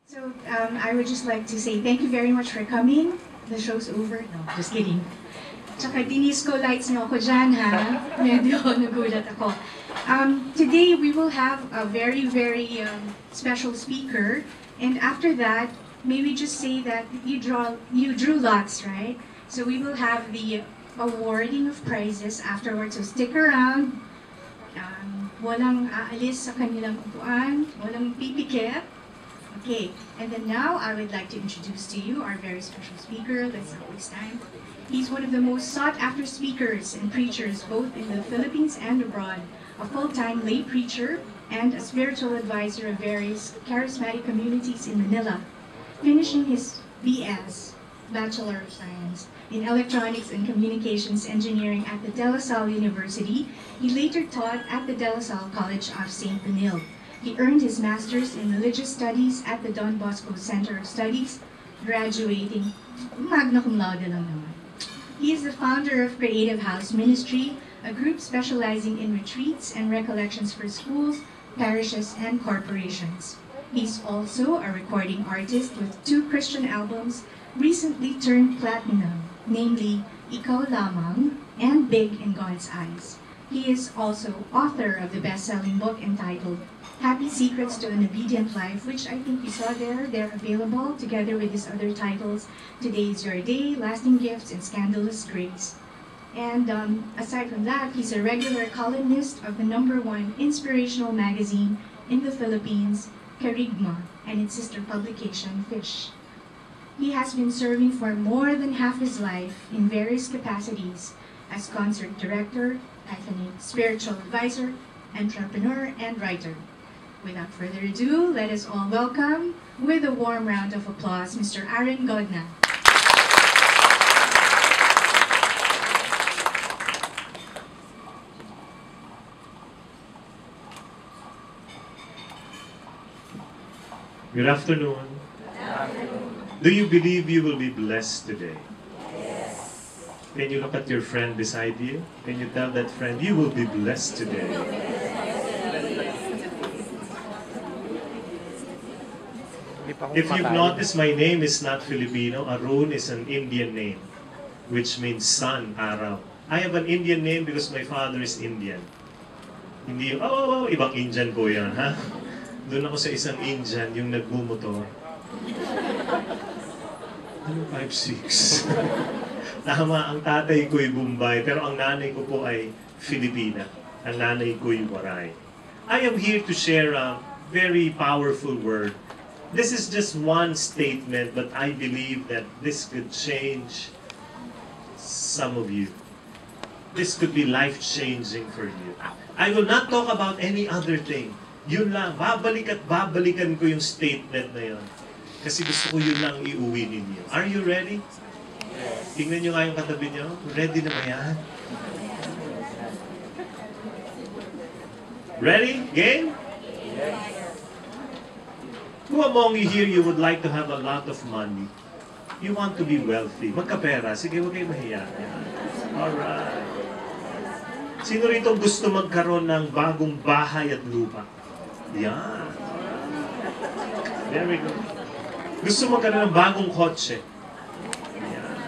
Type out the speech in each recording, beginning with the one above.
So I would just like to say thank you very much for coming. The show's over. No, just kidding. Tsaka dinisco lights niyo ako dyan, ha? Medyo nagulat ako. Today we will have a very, very special speaker. And after that, may we just say that you drew lots, right? So we will have the awarding of prizes afterwards. So stick around. Walang aalis sa kanilang upuan. Walang pipikit. Okay, and then now I would like to introduce to you our very special speaker. Let's not waste time. He's one of the most sought-after speakers and preachers both in the Philippines and abroad, a full-time lay preacher and a spiritual advisor of various charismatic communities in Manila, finishing his BS, Bachelor of Science, in Electronics and Communications Engineering at the De La Salle University. He later taught at the De La Salle College of St. Benilde. He earned his master's in religious studies at the Don Bosco Center of Studies, graduating magna cum laude lang naman. He is the founder of Creative House Ministry, a group specializing in retreats and recollections for schools, parishes, and corporations. He's also a recording artist with 2 Christian albums recently turned platinum, namely Ikaw Lamang and Big in God's Eyes. He is also author of the best-selling book entitled Happy Secrets to an Obedient Life, which I think you saw there. They're available together with his other titles, Today's Your Day, Lasting Gifts, and Scandalous Grace. And aside from that, he's a regular columnist of the #1 inspirational magazine in the Philippines, Kerygma, and its sister publication, Fish. He has been serving for more than half his life in various capacities as concert director, spiritual advisor, entrepreneur, and writer. Without further ado, let us all welcome, with a warm round of applause, Mr. Aaron Godna. Good afternoon. Do you believe you will be blessed today? Yes. Can you look at your friend beside you? Can you tell that friend, you will be blessed today? If you've noticed, my name is not Filipino. Arun is an Indian name, which means sun, araw. I have an Indian name because my father is Indian. Hindi yung, ibang Indian po yan, ha? Doon ako sa isang Indian, yung nagbumotor. Ano, 5'6"? Tama, ang tatay ko'y Bombay, pero ang nanay ko po ay Filipina. Ang nanay ko'y Waray. I am here to share a very powerful word. This is just one statement, but I believe that this could change some of you. This could be life-changing for you. I will not talk about any other thing. Yun lang, babalik at babalikan ko yung statement na yun. Kasi gusto ko yun lang iuwi ninyo. Are you ready? Yes. Tingnan nyo nga yung katabi nyo. Ready na ba yan? Ready? Game? Yes. Who among you here, you would like to have a lot of money? You want to be wealthy. Magkapera. Sige, huwag kayo mahiya. Alright. Sino rito gusto magkaroon ng bagong bahay at lupa? Yan. Very good. Gusto magkaroon ng bagong kotse? Yan.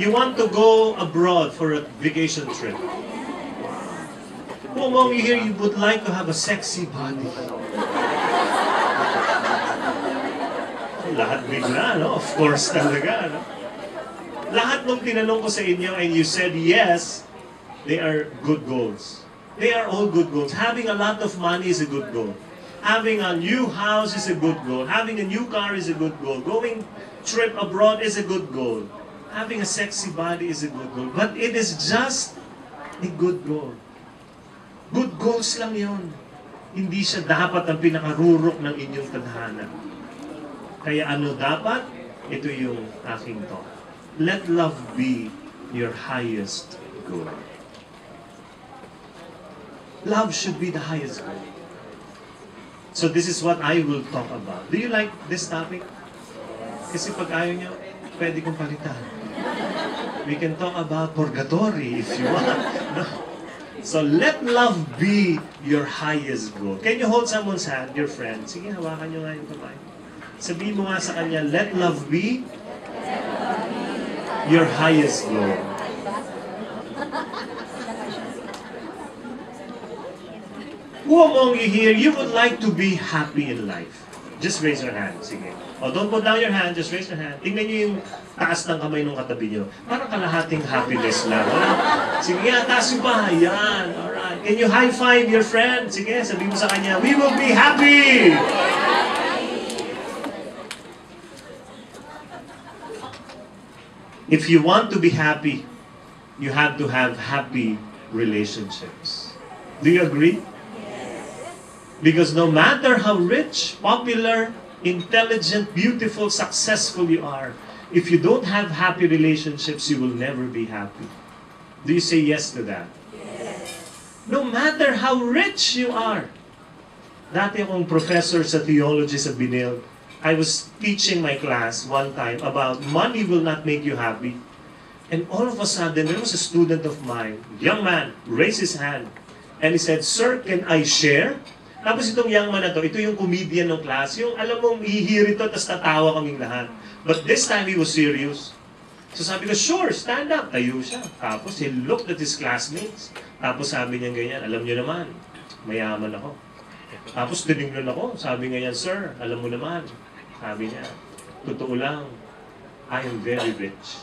You want to go abroad for a vacation trip? Who among you here, you would like to have a sexy body? Lahat bigla, no? Of course talaga, no? Lahat nung tinanong ko sa inyo and you said yes, they are good goals. They are all good goals. Having a lot of money is a good goal. Having a new house is a good goal. Having a new car is a good goal. Going trip abroad is a good goal. Having a sexy body is a good goal. But it is just a good goal. Good goals lang yun. Hindi siya dapat ang pinakarurok ng inyong tadhana. Kaya ano dapat? Ito yung aking thought. Let love be your highest goal. Love should be the highest goal. So this is what I will talk about. Do you like this topic? Kasi pag ayaw nyo, pwede kong palitan. We can talk about purgatory if you want. No? So let love be your highest goal. Can you hold someone's hand, your friend? Sige, hawakan nyo nga yung kamay. Sabihin mo nga sa kanya, let love be your highest goal. Who among you here, you would like to be happy in life? Just raise your hand. Sige. O, don't put down your hand, just raise your hand. Tingnan nyo yung taas ng kamay ng katabi nyo. Parang kalahating happiness lang. Wala? Sige nga, taas yung pa. Yan. Alright. Can you high five your friend? Sige, sabihin mo sa kanya, we will be happy! If you want to be happy, you have to have happy relationships. Do you agree? Because no matter how rich, popular, intelligent, beautiful, successful you are, if you don't have happy relationships, you will never be happy. Do you say yes to that? Yes. No matter how rich you are. Dati akong professor sa theology sa Binil, I was teaching my class one time about money will not make you happy. And all of a sudden, there was a student of mine, young man, raised his hand, and he said, "Sir, can I share?" Tapos itong young man na to, ito yung comedian ng class, yung alam mong ihihiri to, tapos tatawa kaming lahat. But this time, he was serious. So sabi ko, sure, stand up. Tayo siya. Tapos he looked at his classmates. Tapos sabi niya ganyan, alam niyo naman, mayaman ako. Tapos tinignan ako, sabi nga yan, sir, alam mo naman. Sabi niya, totoo lang, I am very rich.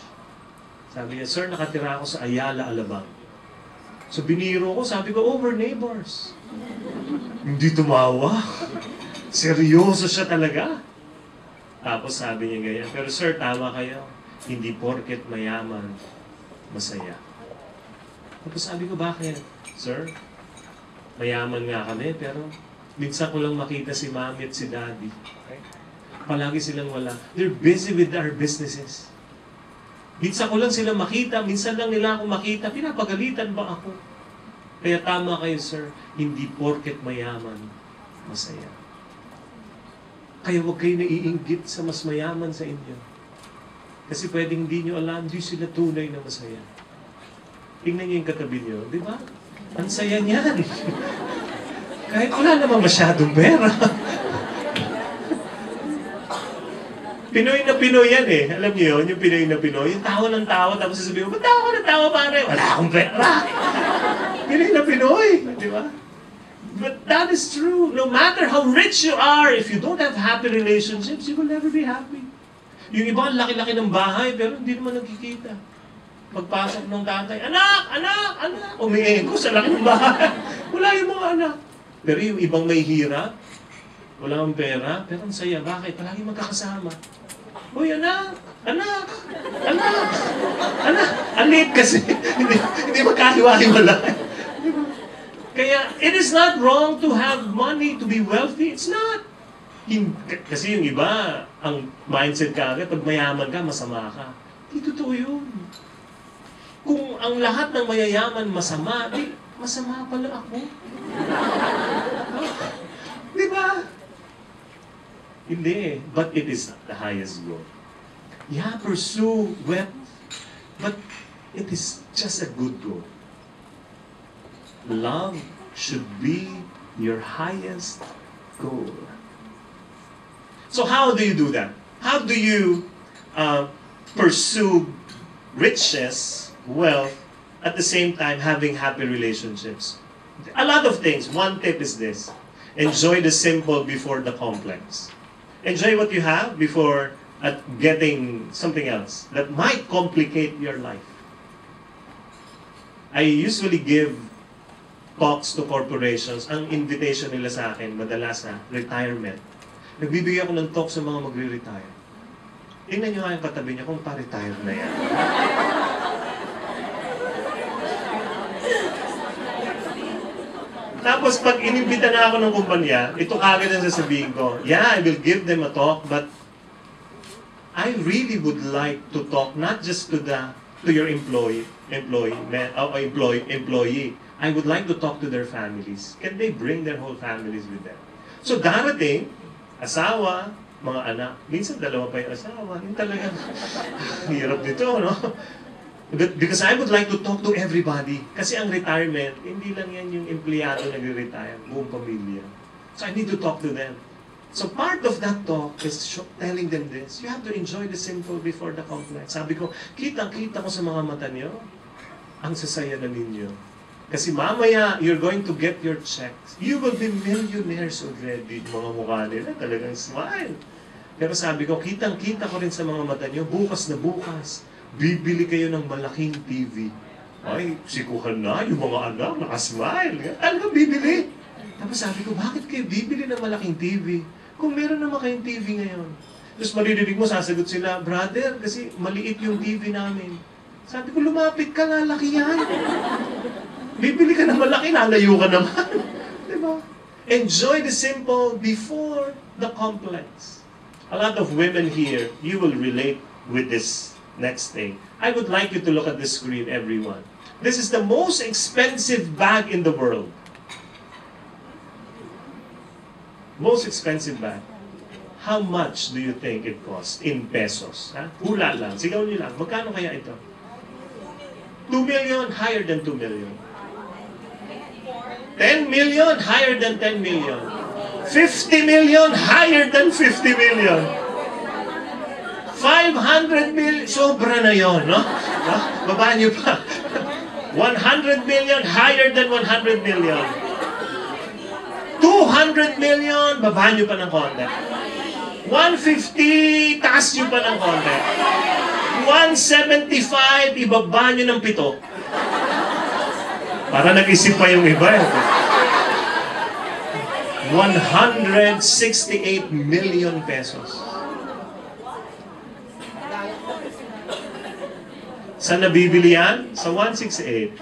Sabi niya, sir, nakatira ako sa Ayala, Alabang. So biniro ko, sabi ko, over neighbors. Hindi tumawa. Seryoso siya talaga. Tapos sabi niya ganyan, pero sir, tama kayo. Hindi porket mayaman, masaya. Tapos sabi ko, bakit? Sir, mayaman nga kami, pero minsan ko lang makita si mami at si daddy. Palagi silang wala. They're busy with our businesses. Minsan ko lang sila makita, minsan lang nila ako makita, pinapagalitan ba ako? Kaya tama kayo, sir, hindi porket mayaman, masaya. Kaya huwag kayo naiinggit sa mas mayaman sa inyo. Kasi pwedeng hindi nyo alam, di sila tunay na masaya. Tingnan nyo yung katabi nyo, di ba? Ang saya niyan. Kahit wala namang masyadong pera. Pinoy na Pinoy yan eh. Alam niyo yun, yung Pinoy na Pinoy. Yung tawa ng tawa, tapos sasabihin mo, ba't tawa ng tawa pare? Wala akong pera. Pinoy na Pinoy. Di ba? But that is true. No matter how rich you are, if you don't have happy relationships, you will never be happy. Yung iba, laki-laki ng bahay, pero hindi naman nagkikita. Pagpasok ng tatay, anak, anak, anak. Umiingko sa laki ng bahay. Wala yung mga anak. Pero yung ibang may hirap, wala akong pera, pero ang saya. Bakit? Palagi magkakasama. Uy, anak! Anak! Anak! Anak! Ang liit kasi. hindi magkahiwa-hiwala. Kaya, it is not wrong to have money, to be wealthy. It's not. Kasi yung iba, ang mindset ka agad, pag mayaman ka, masama ka. Hindi totoo yun. Kung ang lahat ng mayayaman masama, di, masama pala ako. Di ba? Hindi, but it is the highest goal. Yeah, pursue wealth, but it is just a good goal. Love should be your highest goal. So how do you do that? How do you pursue riches, wealth, at the same time having happy relationships? A lot of things. One tip is this. Enjoy the simple before the complex. Enjoy what you have before getting something else that might complicate your life. I usually give talks to corporations. Ang invitation nila sa akin, madalas na, retirement. Nagbibigay ako ng talk sa mga magre-retire. Tingnan nyo nga yung katabi niya kung pa-retire na yan. Tapos pag inimbita na ako ng kumpanya, ito kagad ang sasabihin ko, yeah, I will give them a talk, but I really would like to talk not just to your employee. I would like to talk to their families. Can they bring their whole families with them? So darating, asawa, mga anak, minsan dalawa pa yung asawa, yung talagang hirap dito, no? Because I would like to talk to everybody. Kasi ang retirement, hindi lang yan yung empleyado nagre-retire, buong pamilya. So I need to talk to them. So part of that talk is telling them this. You have to enjoy the simple before the complex. Sabi ko, kitang-kita ko sa mga mata niyo, ang sasaya na ninyo. Kasi mamaya, you're going to get your checks. You will be millionaires already. Mga mukha nila, talagang smile. Pero sabi ko, kitang-kita ko rin sa mga mata niyo, bukas na bukas, bibili kayo ng malaking TV. Ay, sikuhan na, yung mga anak, nakasmile. Talagang bibili. Tapos sabi ko, bakit kayo bibili ng malaking TV? Kung meron naman kayong TV ngayon. Tapos maririnig mo, sasagot sila, brother, kasi maliit yung TV namin. Sabi ko, lumapit ka nga, laki yan. Bibili ka ng malaki, nalayo ka naman. Diba? Enjoy the simple before the complex. A lot of women here, you will relate with this next thing. I would like you to look at the screen, everyone. This is the most expensive bag in the world. Most expensive bag. How much do you think it costs in pesos? Ha? Hula lang. Sigaw niyo lang. Magkano kaya ito? 2 million, higher than 2 million. 10 million, higher than 10 million. 50 million, higher than 50 million. 500 million, sobra na yon, no? Baba niyo pa. 100 million, higher than 100 million. 200 million, baba nyo pa ng konti. 150, taas nyo pa ng konti. 175, ibaba nyo ng 7. Para nag-isip pa yung iba. 168 million pesos. Saan nabibili yan? Sa 168.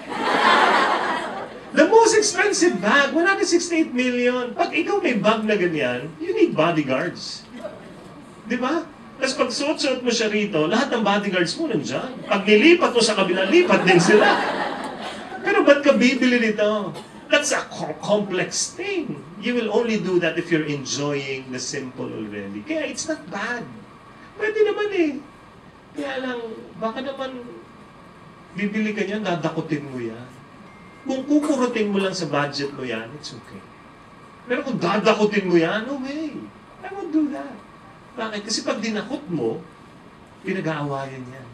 The most expensive bag, 168 million. Pag ikaw may bag na ganyan, you need bodyguards. Di ba? Tapos pag suot-suot mo siya rito, lahat ng bodyguards mo nandyan. Pag nilipat mo sa kabila, lipat din sila. Pero ba't ka bibili nito? That's a complex thing. You will only do that if you're enjoying the simple already. Kaya it's not bad. Pwede naman eh. Kaya lang, baka naman bibili ka niyan, dadakutin mo yan. Kung kukurutin mo lang sa budget mo yan, it's okay. Pero kung dadakutin mo yan, no way. I won't do that. Bakit? Kasi pag dinakot mo, pinag-aawayan yan.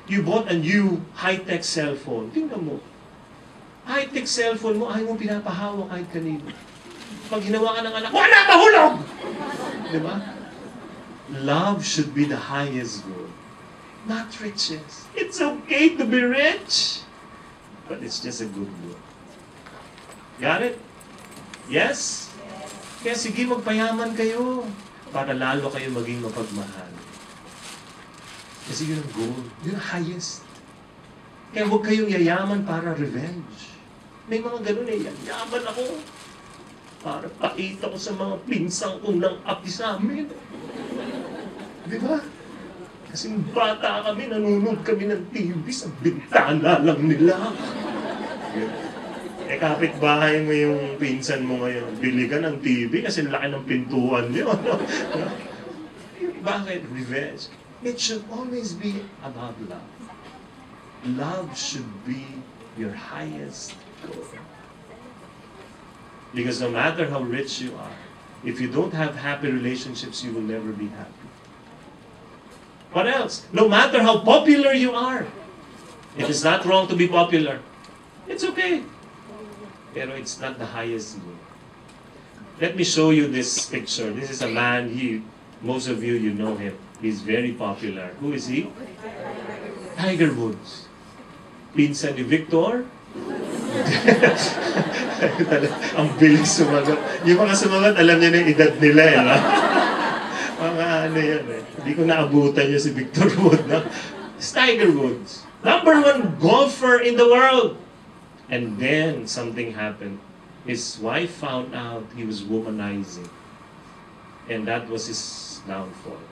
You bought a new high-tech cellphone. Tingnan mo. High-tech cellphone mo, ayaw mo pinapahawa kahit kanino. Pag hinawa ka ng anak, wala mahulog! Diba? Love should be the highest goal. Not riches. It's okay to be rich. But it's just a good goal. Got it? Yes? Kaya sige, magpayaman kayo para lalo kayo maging mapagmahal. Kasi yun ang goal. Yun ang highest. Kaya huwag kayong yayaman para revenge. May mga ganun eh, yayaman ako para pakita ko sa mga pinsang kong nang api sa amin. Di ba? Kasi bata kami, nanonood kami ng TV sa bintana lang nila. Eh, kapitbahay mo yung pinsan mo ngayon. Bili ka ng TV kasi laki ng pintuan niyo. Bakit? Revenge. It should always be about love. Love should be your highest goal. Because no matter how rich you are, if you don't have happy relationships, you will never be happy. What else? No matter how popular you are, it is not wrong to be popular. It's okay. Pero it's not the highest goal. Let me show you this picture. This is a man, most of you know him. He's very popular. Who is he? Tiger Woods. Pinsan ni Victor. Ang bilis sumagot. Yung mga sumagot, alam niya na yung edad nila eh. No? Mga ano yan eh. Hindi ko naabutan niya si Victor Wood. No? It's Tiger Woods. #1 golfer in the world. And then something happened. His wife found out he was womanizing. And that was his downfall.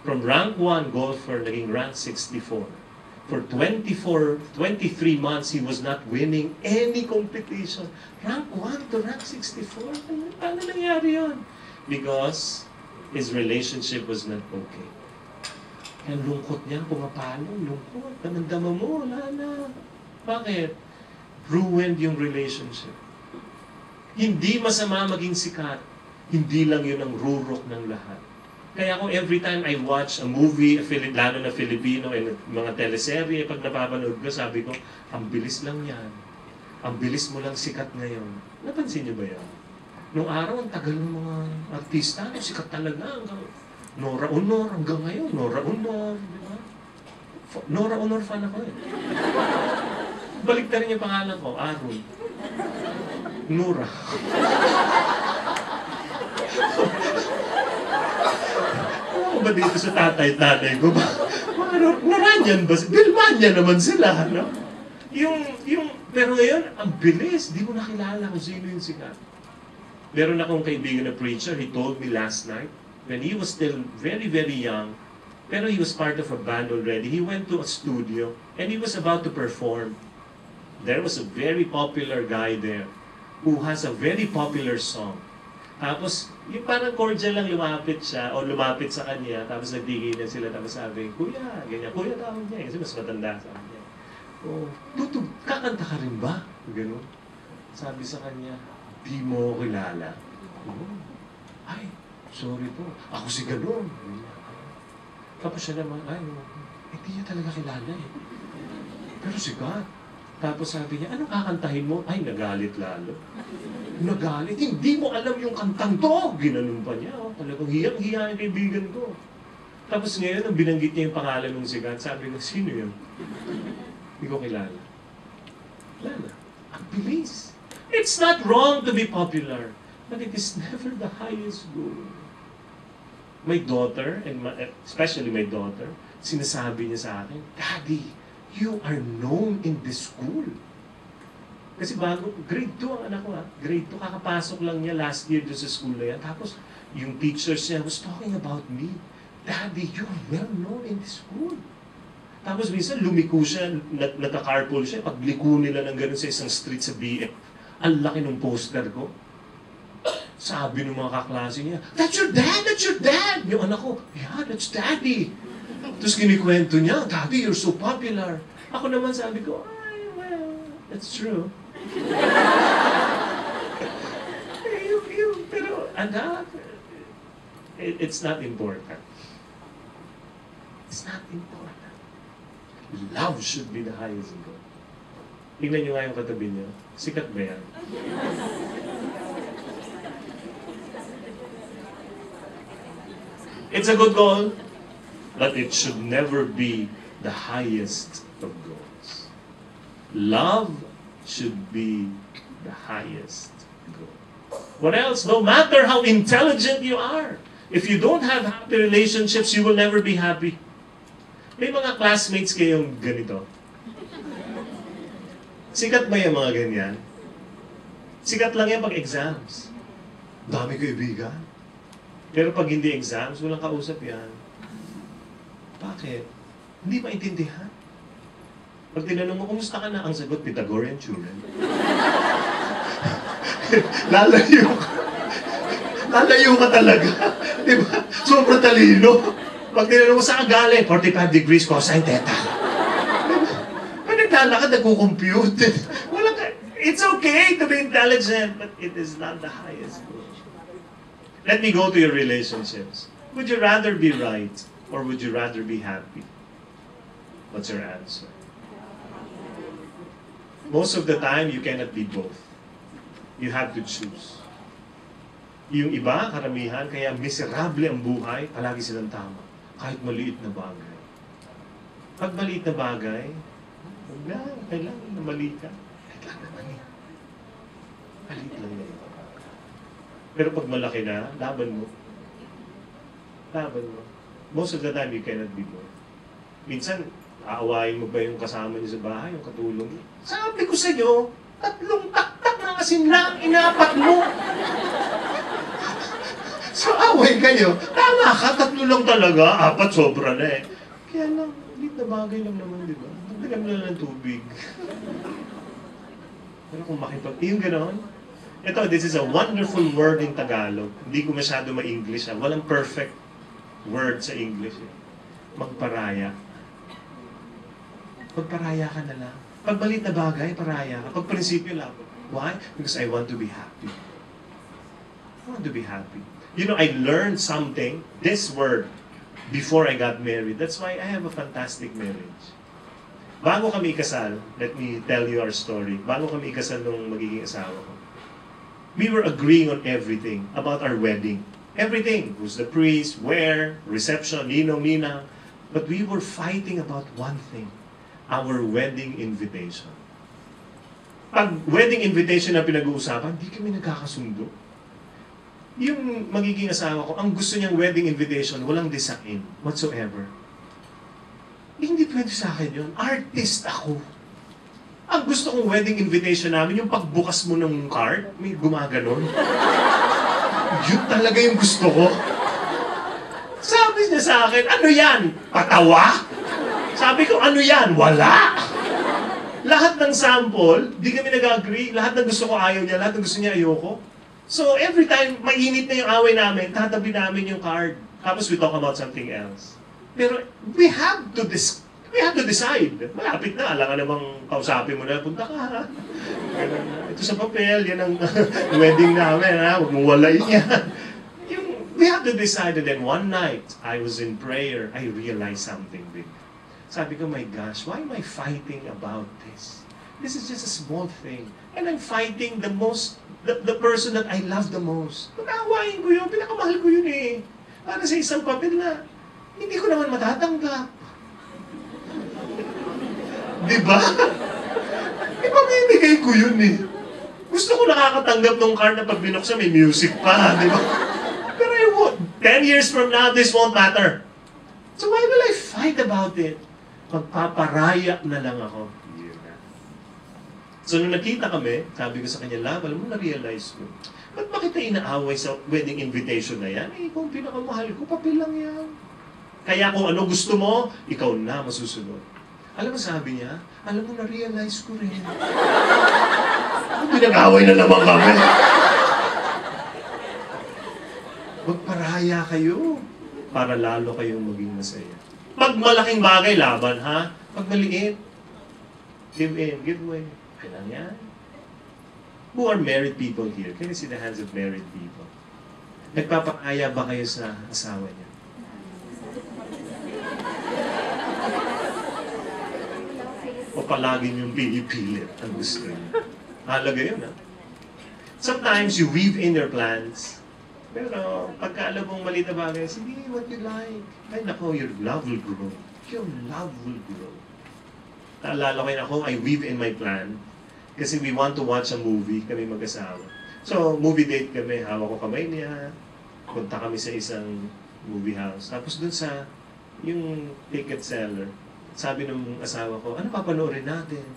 From rank 1 golfer, naging rank 64. For 23 months, he was not winning any competition. Rank 1 to rank 64? Paano nangyari yun? Because his relationship was not okay. Kaya lungkot niya, pumapalo, lungkot. Damandama mo, wala na. Bakit? Ruined yung relationship. Hindi masama maging sikat. hindi lang yun ang rurok ng lahat. Kaya ako every time I watch a movie, lalo na Filipino, and mga teleserye, pag napapanood ko, sabi ko, ang bilis lang yan. Ang bilis mo lang sikat ngayon. Napansin niyo ba yan? Nung araw, ang tagal ng mga artista, sikat talaga. Nora Honor hanggang ngayon. Nora Honor, di ba? Nora Honor fan ako eh. Balik na rin yung pangalan ko, Aaron. Nora. Ano ba dito sa tatay-tatay ko? Naranyan ba? Bilmanya naman sila, no? Pero ngayon, ang bilis. Di ko nakilala kung sino yung sikat. Meron akong kaibigan na preacher, he told me last night, when he was still very, very young, pero he was part of a band already, he went to a studio, and he was about to perform. There was a very popular guy there, who has a very popular song. Tapos, yung parang cordial lang lumapit siya, o lumapit sa kanya, tapos nagtigilan sila, tapos sabi, Kuya, ganyan, Kuya tawag niya, kasi mas matanda sa kanya. Oh, tutug, kakanta ka rin ba? Ganun. Sabi sa kanya, di mo ko kilala. Oh, ay, sorry po, ako si ganun. Tapos siya naman, ay, hindi niya talaga kilala eh. Pero sikat. Tapos sabi niya, anong kakantahin mo? Ay, nagalit lalo. Nagalit? Hindi mo alam yung kantang to! Ginanon pa niya. Oh, talagang hiyang-hiya yung kaibigan ko. Tapos ngayon, nung binanggit niya yung pangalan ng sigat, sabi ko, sino yun? Hindi ko kilala. Kilala. Ang bilis. It's not wrong to be popular, but it is never the highest goal. My daughter, and especially my daughter, sinasabi niya sa akin, Daddy, you are known in this school. Kasi bago, grade 2 ang anak ko ha. Grade 2, kakapasok lang niya last year doon sa school na yan. Tapos, yung teachers niya was talking about me. Daddy, you're well known in this school. Tapos minsan, lumiko siya, nata-carpool siya. Pagliko nila ng gano'n sa isang street sa BF, ang laki ng poster ko. Sabi ng mga kaklase niya, That's your dad! That's your dad! Yung anak ko, yeah, that's Daddy. Tapos kinikwento niya, Daddy, you're so popular. Ako naman sabi ko, ay, well, that's true. Pero, anak, it's not important. It's not important. Love should be the highest goal. Tingnan niyo nga yung katabi niyo. Sikat ba yan? It's a good goal, but it should never be the highest of goals. Love should be the highest goal. What else? No matter how intelligent you are, if you don't have happy relationships, you will never be happy. May mga classmates kayong ganito. Sikat ba yung mga ganyan? Sikat lang yan pag exams. Dami kaibigan. Pero pag hindi exams, walang kausap yan. Bakit? Hindi maintindihan. Pag tinanong mo, kumusta ka na? Ang sagot, Pythagorean theorem. Lalayo ka. Lalayo ka talaga. Diba? Sobrang talino. Pag tinanong mo, saan ka galing? 45 degrees cosine theta. Diba? Pag naglalakad, nagkukompute. It's okay to be intelligent, but it is not the highest goal. Let me go to your relationships. Would you rather be right or would you rather be happy? What's your answer? Most of the time, you cannot be both. You have to choose. Yung iba, karamihan, kaya miserable ang buhay, palagi silang tama. Kahit maliit na bagay. Pag maliit na bagay, kailangan na mali ka. Kailangan na mali. Maliit lang yun. Pero pag malaki na, laban mo. Laban mo. Most of the time, you cannot be both. Minsan, aawayin mo ba yung kasama niyo sa bahay, yung katulong niyo? Sabi ko sa iyo, 3 taktak na asin lang, inapat mo. So, away kayo. Tama ka, 3 lang talaga. 4, sobra na eh. Kaya lang, hindi na bagay lang naman, di ba? Dagdagan mo lang ng tubig. Pero kung yung gano'n, ito, this is a wonderful word in Tagalog. Hindi ko masyado ma-English. Walang perfect word sa English. Magparaya. Pagparaya ka na lang. Pag maliit na bagay, paraya ka. Pag prinsipyo lang. Why? Because I want to be happy. want to be happy. You know, I learned something, this word, before I got married. That's why I have a fantastic marriage. Bago kami ikasal, let me tell you our story. Bago kami ikasal nung magiging asawa ko, we were agreeing on everything about our wedding. Everything. Who's the priest, where, reception, ninong. But we were fighting about one thing, our wedding invitation. Pag wedding invitation na pinag-uusapan, di kami nagkakasundo. Yung magiging asawa ko, ang gusto niyang wedding invitation, walang design whatsoever. Hindi pwede sa akin yun. Artist ako. Ang gusto kong wedding invitation namin, yung pagbukas mo ng card, may gumaganon. Yun talaga yung gusto ko. Sabi niya sa akin, ano yan? Patawa? Sabi ko, ano yan? Wala. Lahat ng sample, di kami nag-agree. Lahat ng gusto ko ayaw niya, lahat ng gusto niya ayoko. So every time mainit na yung away namin, tatabi namin yung card. Tapos we talk about something else. Pero we have to decide. Malapit na, alam ka namang kausapin mo na, punta ka ha. Ito sa papel, yan ang wedding namin ha, huwag mong walayin yan. We have to decide. And then one night, I was in prayer, I realized something big. Sabi ko, my gosh, why am I fighting about this? This is just a small thing. And I'm fighting the person that I love the most. Pag-aawain ko yun, pinakamahal ko yun eh. Para sa isang papel na, hindi ko naman matatanggap. Diba? Ipamimigay ko yun eh. Gusto ko nakakatanggap ng card na pag binuksan may music pa, diba? Pero I won't. 10 years from now, this won't matter. So why will I fight about it? Magpaparaya na lang ako. So nung nakita kami, sabi ko sa kanya, Love, alam mo, na-realize ko, ba't ba kita inaaway sa wedding invitation na yan? Eh, kung pinakamahal ko, papel lang yan. Kaya kung ano gusto mo, ikaw na masusunod. Alam mo, sabi niya, alam mo, na-realize ko rin. Pinag-away na naman kami. Magparaya kayo para lalo kayong maging masaya. Pag malaking bagay, laban, ha? Pag maliit, give in, give way. Kailan yan? Who are married people here? Can you see the hands of married people? Nagpapaaya ba kayo sa asawa niya? O palagi niyong pinipilit ang gusto niya? Halaga yun, ha? Sometimes you weave in your plans, pero pagka alam mong maliit na bagay, sige, what you like. Ay, nako, your love will grow. Your love will grow. Naalala ko yun ako, I weave in my plan. Kasi we want to watch a movie, kami mag-asawa. So, movie date kami, hawak ko kamay niya, punta kami sa isang movie house. Tapos dun sa, yung ticket seller, sabi ng asawa ko, ano papanoorin natin?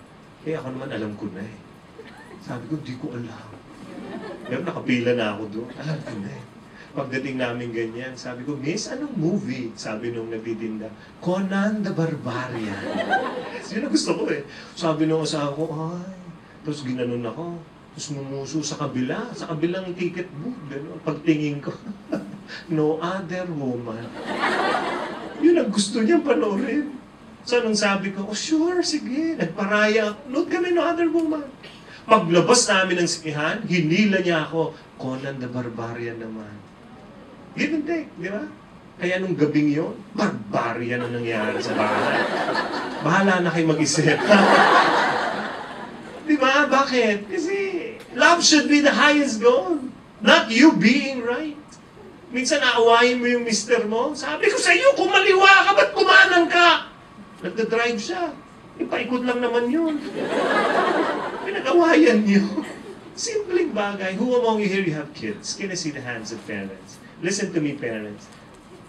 Eh ako naman alam ko na eh. Sabi ko, di ko alam. Pero nakapila na ako doon, alam ko na eh. Pagdating namin ganyan, sabi ko, Miss, anong movie? Sabi nung nagtitinda, Conan the Barbarian. Yun ang gusto ko eh. Sabi nung asawa ko, ay, tapos ginanon ako. Tapos mumuso sa kabilang ticket booth. Gano'n. Pagtingin ko, No Other Woman. Yun ang gusto niyang panoorin. So nung sabi ko, oh sure, sige, nagparaya. Nood kami No Other Woman. Paglabas namin ng sikihan, hinila niya ako, Conan the Barbarian naman. Give and take, di ba? Kaya nung gabing yun, barbarian ang nangyari sa bahay. Bahala na kayo mag-isip. Di ba? Bakit? Kasi love should be the highest goal. Not you being right. Minsan aawayin mo yung mister mo. Sabi ko sa iyo, kumaliwa ka, ba't kumanang ka? Nagda-drive siya. Ipaikot lang naman yun. Pinag-awayan niyo. Simpleng bagay. Who among you here you have kids? Can I see the hands of parents? Listen to me, parents.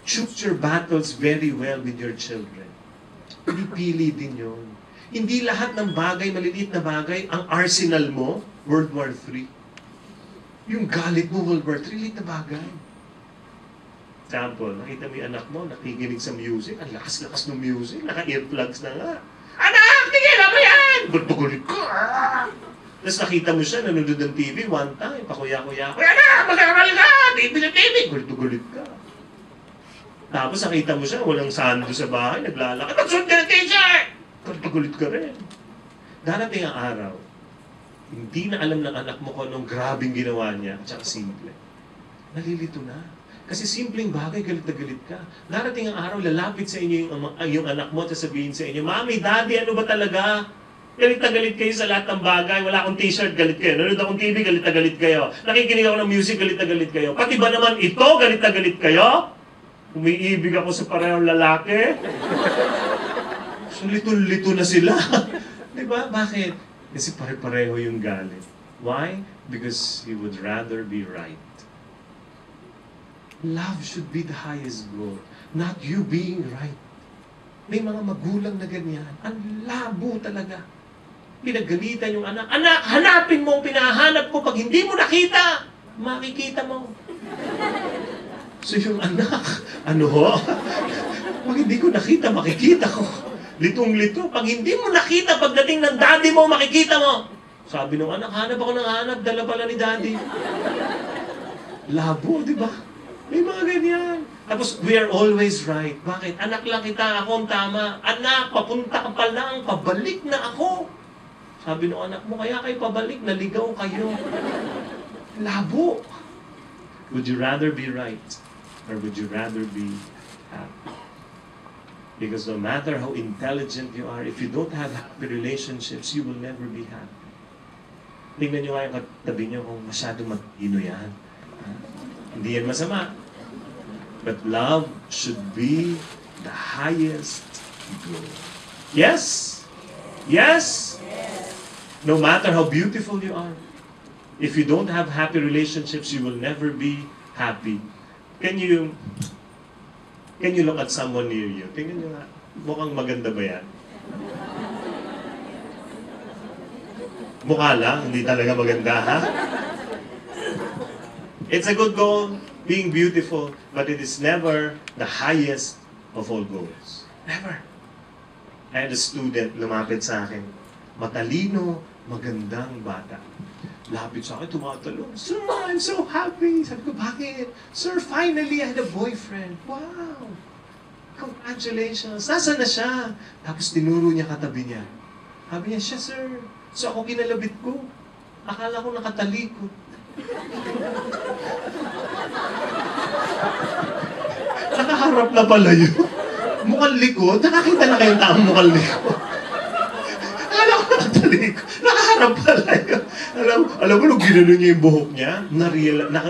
Choose your battles very well with your children. Pinipili din yun. Hindi lahat ng bagay, maliliit na bagay, ang arsenal mo, World War III. Yung galit mo, World War III, liit na bagay. Example, nakita mo yung anak mo, nakikinig sa music, ang lakas-lakas ng music, naka-earplugs na nga. Anak, tigilan mo yan! Ba't ko? Tapos nakita mo siya, nanonood ng TV, one time, pakuya-kuya, anak, mag-aaral ka! TV na TV! Gulit ka. Tapos nakita mo siya, walang sando sa bahay, naglalakad, magsuot ka ng t-shirt! Gulit ka rin. Darating ang araw, hindi na alam ng anak mo kung anong grabing ginawa niya, at saka simple. nalilito na. Kasi simpleng bagay, galit na galit ka. Darating ang araw, lalapit sa inyo yung anak mo at sabihin sa inyo, Mami, Daddy, ano ba talaga? Galit na galit kayo sa lahat ng bagay. Wala akong t-shirt, galit kayo. Nanonood akong TV, galit na galit kayo. Nakikinig ako ng music, galit na galit kayo. Pati ba naman ito, galit na galit kayo? Umiibig ako sa parehong lalaki. So, lito-lito na sila. Diba? Bakit? Kasi pare-pareho yung galit. Why? Because he would rather be right. Love should be the highest goal, not you being right. May mga magulang na ganyan. Ang labo talaga. Pinagalitan yung anak. Anak, hanapin mo ang pinahanap ko. Pag hindi mo nakita, makikita mo. So yung anak, ano ho? Pag hindi ko nakita, makikita ko. Litong-lito. Pag hindi mo nakita, pagdating ng daddy mo, makikita mo. Sabi nung anak, hanap ako ng hanap, dala pala ni daddy. Labo, di ba? May mga ganyan. Tapos, we are always right. Bakit? Anak lang kita, ako ang tama. Anak, papunta ka pa lang, pabalik na ako. Sabi ng anak mo, kaya kayo pabalik, naligaw kayo. Labo. Would you rather be right? Or would you rather be happy? Because no matter how intelligent you are, if you don't have happy relationships, you will never be happy. Tingnan nyo nga yung katabi nyo kung masyadong mag-ino yan. Hindi yan masama. But love should be the highest goal. Yes? Yes? No matter how beautiful you are, if you don't have happy relationships, you will never be happy. Can you look at someone near you? Tingnan nyo nga. Mukhang maganda ba yan? Mukha lang, hindi talaga maganda, ha? It's a good goal, being beautiful, but it is never the highest of all goals. Never. I had a student lumapit sa akin. Matalino, magandang bata. Lapit sa akin, tumatalong. Sir, I'm so happy. Sabi ko, bakit? Sir, finally, I had a boyfriend. Wow! Congratulations. Nasaan na siya? Tapos tinuro niya katabi niya. Sabi niya, siya, sir. So ako kinalabit ko. Akala ko nakatalikod. Nakaharap na pala yun. Mukhang likod. Nakakita na kayong taong mukhang likod. Akala ko nakatalikod. Nakaharap pala yun. Alam mo, nung ginano niya yung buhok niya,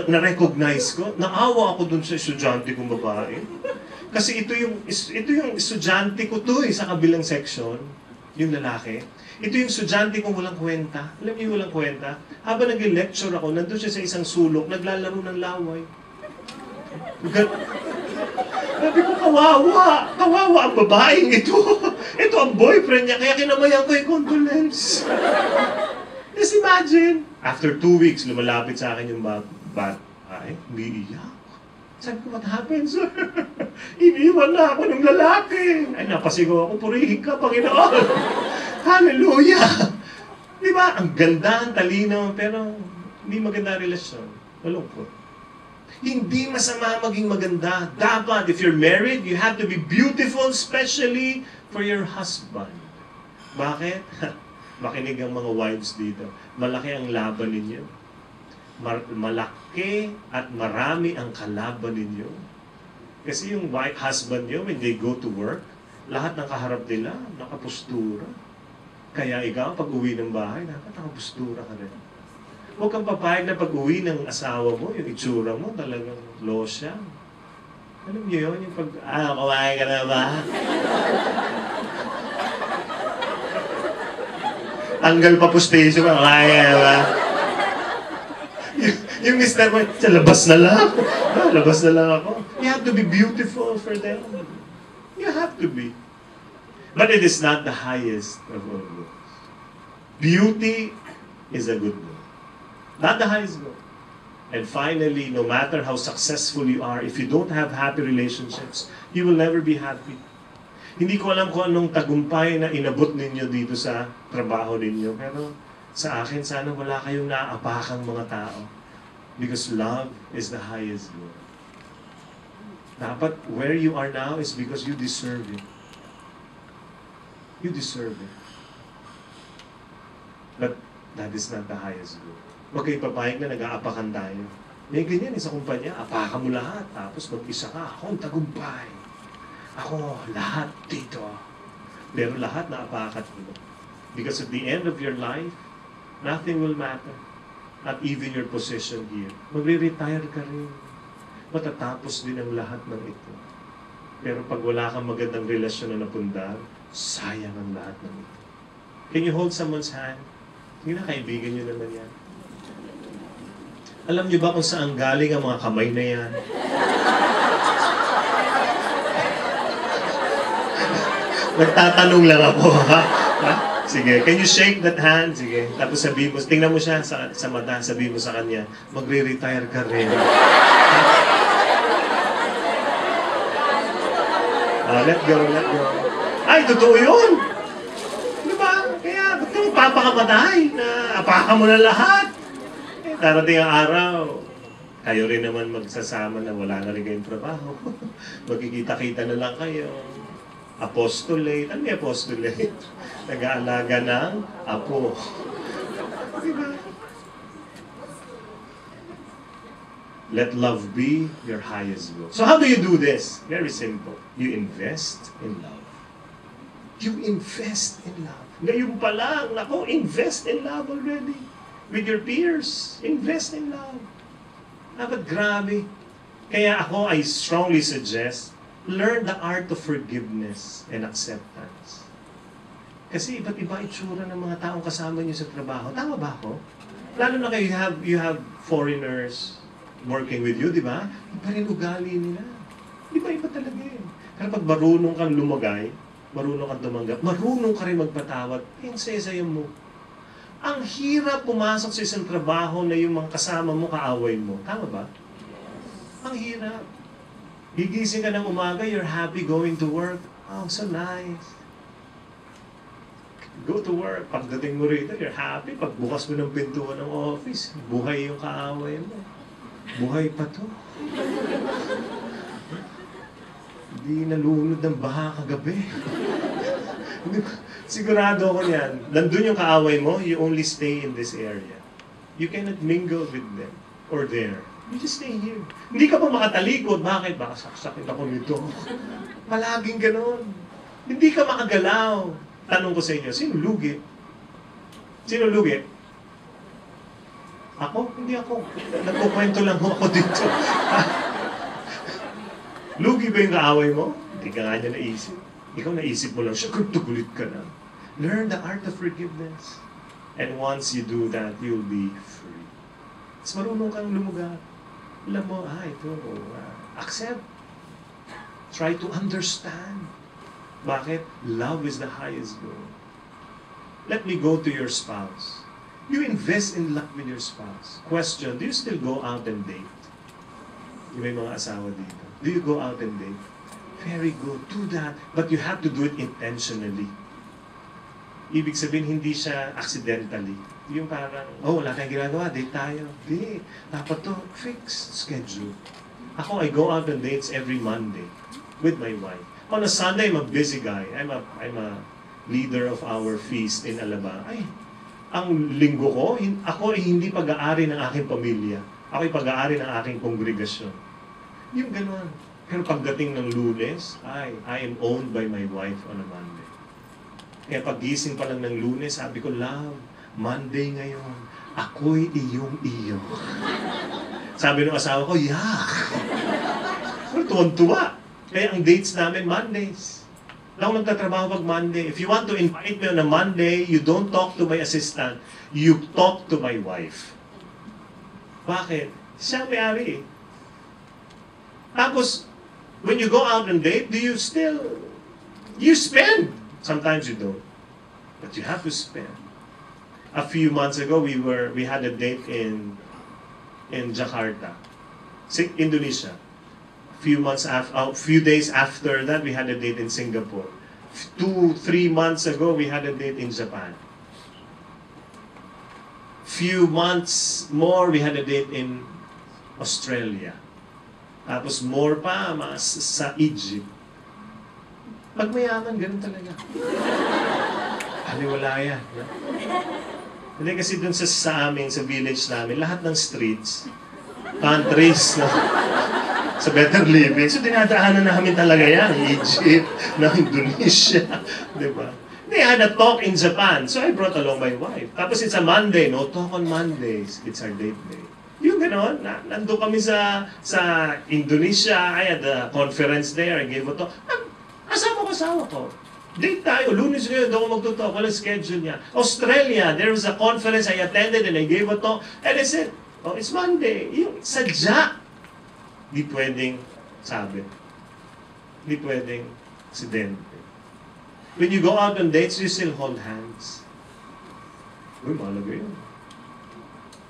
na-recognize ko, naawa ako dun sa estudyante kong babae. Kasi ito yung estudyante ko to sa kabilang section, yung lalaki. Ito yung estudyante kong walang kwenta. Alam niyo yung walang kwenta? Habang nag-lecture ako, nandun siya sa isang sulok, naglalaro ng laway. Sabi ko, kawawa. Kawawa ang babaeng ito. Ito ang boyfriend niya, kaya kinamayan ko yung condolence. Just imagine. After 2 weeks, lumalapit sa akin yung babae, umiiyak. Sabi ko, what happened, sir? Iniwan na ako ng lalaki. Ay, napasigaw ako, purihin ka, Panginoon. Hallelujah! Di ba? Ang ganda, ang talino, pero hindi maganda relasyon. Malungkot. Hindi masama maging maganda. Dapat, if you're married, you have to be beautiful, especially for your husband. Bakit? Makinig ang mga wives dito. Malaki ang laban ninyo. Malaki at marami ang kalaban ninyo. Kasi yung husband nyo, when they go to work, lahat ng kaharap nila, nakapustura. Kaya ikaw, pag uwi ng bahay, dapat nakapustura ka rin. Huwag kang papayag na pag uwi ng asawa mo, yung itsura mo, talagang losya. Alam niyo yun? Yung pag, kumain ka na ba? Tanggal pa pustation, kumain ka na ba? Yung mister mo, sa labas na lang. Labas na lang ako. You have to be beautiful for them. You have to be. But it is not the highest of all goals. Beauty is a good goal. Not the highest goal. And finally, no matter how successful you are, if you don't have happy relationships, you will never be happy. Hindi ko alam kung anong tagumpay na inabot ninyo dito sa trabaho ninyo. Pero sa akin, sana wala kayong naaapakang mga tao. Because love is the highest goal. Dapat where you are now is because you deserve it. You deserve it. But that is not the highest goal. Huwag kayo papayag na nag-aapakan tayo. May ganyan sa kumpanya, apakan mo lahat, tapos mag-isa ka, ako ang tagumpay. Ako, lahat dito. Pero lahat na apakan mo. Because at the end of your life, nothing will matter. Not even your position here. Magre-retire ka rin. Matatapos din ang lahat ng ito. Pero pag wala kang magandang relasyon na napundar, sayang ang lahat ng ito. Can you hold someone's hand? Sige na, kaibigan nyo naman yan. Alam niyo ba kung saan galing ang mga kamay na yan? Nagtatanong lang ako, ha? Sige, can you shake that hand? Sige, tapos sabihin mo, tingnan mo siya sa mata, sabihin mo sa kanya, magre-retire ka rin. Let go, let go. Ay, totoo yun! Di ba? Kaya, ba't ka magpapakamatay na apakan mo na lahat? Darating ang araw, kayo rin naman magsasama na wala na rin kayong trabaho. Magkikita-kita na lang kayo. Apostolate. Ano may apostolate? Nag-aalaga ng apo. Diba? Let love be your highest goal. So how do you do this? Very simple. You invest in love. You invest in love. Ngayon pa lang, nako, invest in love already. With your peers, invest in love. But grabe. Kaya ako, I strongly suggest, learn the art of forgiveness and acceptance. Kasi iba't iba itsura ng mga taong kasama niyo sa trabaho. Tama ba ako? Lalo na kayo, you have foreigners working with you, di ba? Iba rin ugali nila. Iba-iba talaga yun. Kaya pag marunong kang lumagay, marunong kang tumanggap, marunong ka rin magpatawad, yung saya-saya mo. Ang hirap pumasok sa isang trabaho na yung mga kasama mo, kaaway mo. Tama ba? Ang hirap. Gigising ka ng umaga, you're happy going to work. Oh, so nice. Go to work. Pagdating mo rito, you're happy. Pagbukas mo ng pintuan ng office, buhay yung kaaway mo. Buhay pa to. Hindi nalunod ng baha kagabi. Sigurado ako niyan. Nandun yung kaaway mo, you only stay in this area. You cannot mingle with them or there. You just stay here. Hindi ka pa makatalikod. Bakit? Baka saksakin ako nito. Palaging ganon. Hindi ka makagalaw. Tanong ko sa inyo, sino lugi? Sino lugi? Ako? Hindi ako. Nagkukwento lang ako dito. Lugi ba yung kaaway mo? Hindi ka nga niya naisip. Ikaw naisip mo lang siya, gulit ka na. Learn the art of forgiveness. And once you do that, you'll be free. Mas marunong kang lumugar. Alam mo, ito, accept. Try to understand. Bakit? Love is the highest goal. Let me go to your spouse. You invest in love with your spouse. Question, do you still go out and date? May mga asawa dito. Do you go out and date? Very good. Do that. But you have to do it intentionally. Ibig sabihin, hindi siya accidentally. Yung parang, wala tayong ginagawa, date tayo. Hindi. Dapat to, fixed schedule. Ako, I go out on dates every Monday with my wife. On a Sunday, I'm a busy guy. I'm a leader of our feast in Alabang. Ang linggo ko, ako ay hindi pag-aari ng aking pamilya. Ako ay pag-aari ng aking kongregasyon. Yung gano'n. Pero pagdating ng Lunes, I am owned by my wife on a Monday. Kaya pagising pa lang ng Lunes, sabi ko, love, Monday ngayon, ako'y iyong-iyo. Sabi ng asawa ko, yak! Pero tuwan-tuwa. Kaya ang dates namin, Mondays. Ako nagtatrabaho pag Monday. If you want to invite me on a Monday, you don't talk to my assistant. You talk to my wife. Bakit? Siya may-ari. Tapos, when you go out and date, you spend. Sometimes you don't. But you have to spend. A few months ago, we had a date in Jakarta, Indonesia. A few days after that, we had a date in Singapore. 2-3 months ago, we had a date in Japan. Few months more, we had a date in Australia. Tapos more pa, sa Egypt. Pag mayaman, ganun talaga. Wala yan. Hindi kasi dun sa amin, sa village namin, lahat ng streets, countries na sa better living. So dinadaanan namin talaga yan. Egypt, na Indonesia. Di ba? They had a talk in Japan. So I brought along my wife. Tapos it's a Monday. No talk on Mondays. It's our date day. Yung gano'n, nandun kami sa Indonesia. I had a conference there. I gave a talk. Asawa ko. Date tayo. Lunes ngayon, doon ako magtutalk. Walang schedule niya. Australia, there was a conference I attended and I gave a talk. And I said, oh, it's Monday. Yung sadya. Di pwedeng sabi. Di pwedeng aksidente. When you go out on dates, you still hold hands. Uy, malaga yun.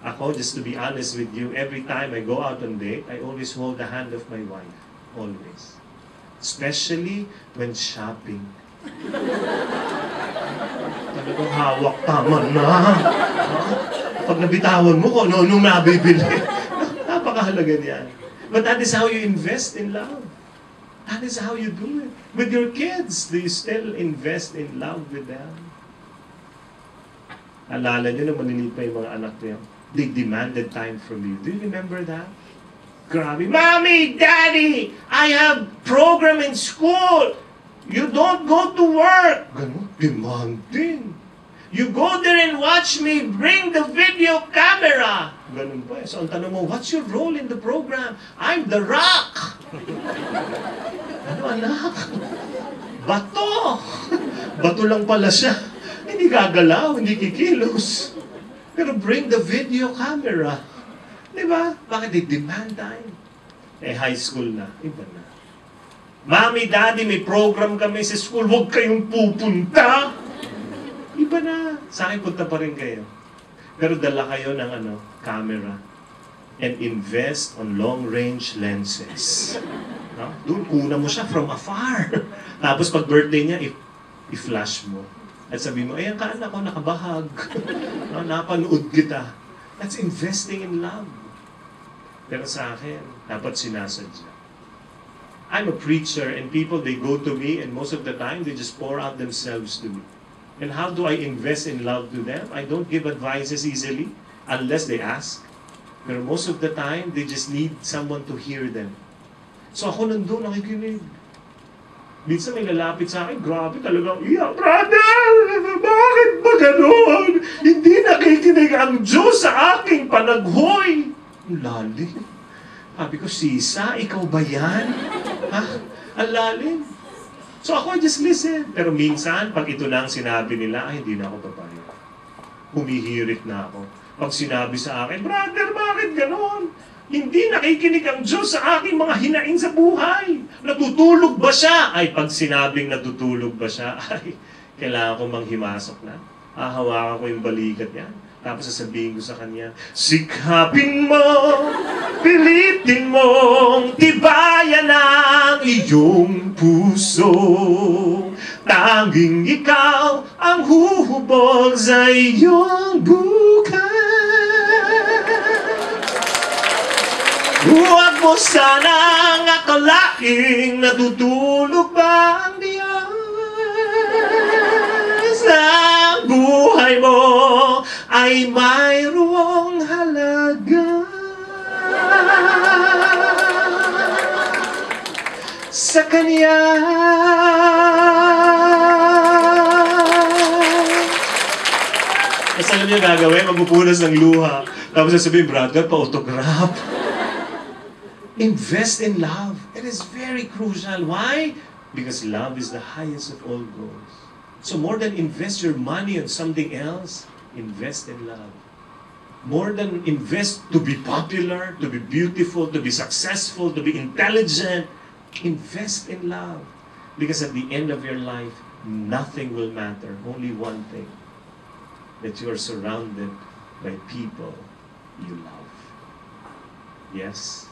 Ako, just to be honest with you, every time I go out on date, I always hold the hand of my wife. Always. Especially when shopping. Talagang hawak, tama na. Pag nabitawan mo ko, ano mabibili. Napakahalaga niyan. But that is how you invest in love. That is how you do it. With your kids, do you still invest in love with them? Alala nyo na maliliit pa yung mga anak niyo. They demanded time from you. Do you remember that? Grabe. Mommy, Daddy, I have program in school. You don't go to work. Ganun, demanding. You go there and watch me, bring the video camera. Ganun pa. So ang tanong mo, what's your role in the program? I'm the rock. Ano anak? Bato. Bato lang pala siya. Hindi gagalaw, hindi kikilos. Pero bring the video camera. Di ba? Bakit they demand time? Eh, high school na. Iba na. Mommy, Daddy, may program kami sa school. Huwag kayong pupunta. Iba na. Sa akin, punta pa rin kayo. Pero dala kayo ng camera. And invest on long-range lenses. No? Doon, kuna mo siya from afar. Tapos pag birthday niya, i-flash mo. At sabi mo, ayan ka anak ko, nakabahag. No, napanood kita. That's investing in love. Pero sa akin, dapat sinasadya. I'm a preacher and people, they go to me and most of the time, they just pour out themselves to me. And how do I invest in love to them? I don't give advices easily unless they ask. Pero most of the time, they just need someone to hear them. So ako nandun, nakikinig. Minsan may lalapit sa akin, grabe talagang, brother, bakit ba gano'n? Hindi nakikinig ang Diyos sa aking panaghoy. Ang lalim. Sabi ko, Sisa, ikaw ba yan? Ha? Ang lalim. So ako, just listen. Pero minsan, pag ito na ang sinabi nila, hindi na ako papayag. Humihirit na ako. Pag sinabi sa akin, brother, bakit gano'n? Hindi nakikinig ang Diyos sa aking mga hinaing sa buhay. Natutulog ba siya? Ay, pag sinabing natutulog ba siya, ay, kailangan ko manghimasok na. Hahawakan ko yung balikat niya. Tapos sasabihin ko sa kanya, sikapin mo, pilitin mong tibayan ang iyong puso. Tanging ikaw ang huhubog sa iyong bukas. Huwag mo sanang akalaing natutulog ba ang Diyos sa buhay mo ay mayroong halaga sa Kanya. Kasi alam niyo gagawin, magpupunas ng luha. Tapos sasabihin, brother, pa-autograph. Invest in love. It is very crucial. Why? Because love is the highest of all goals. So more than invest your money on something else, invest in love. More than invest to be popular, to be beautiful, to be successful, to be intelligent, invest in love. Because at the end of your life, nothing will matter. Only one thing. That you are surrounded by people you love. Yes?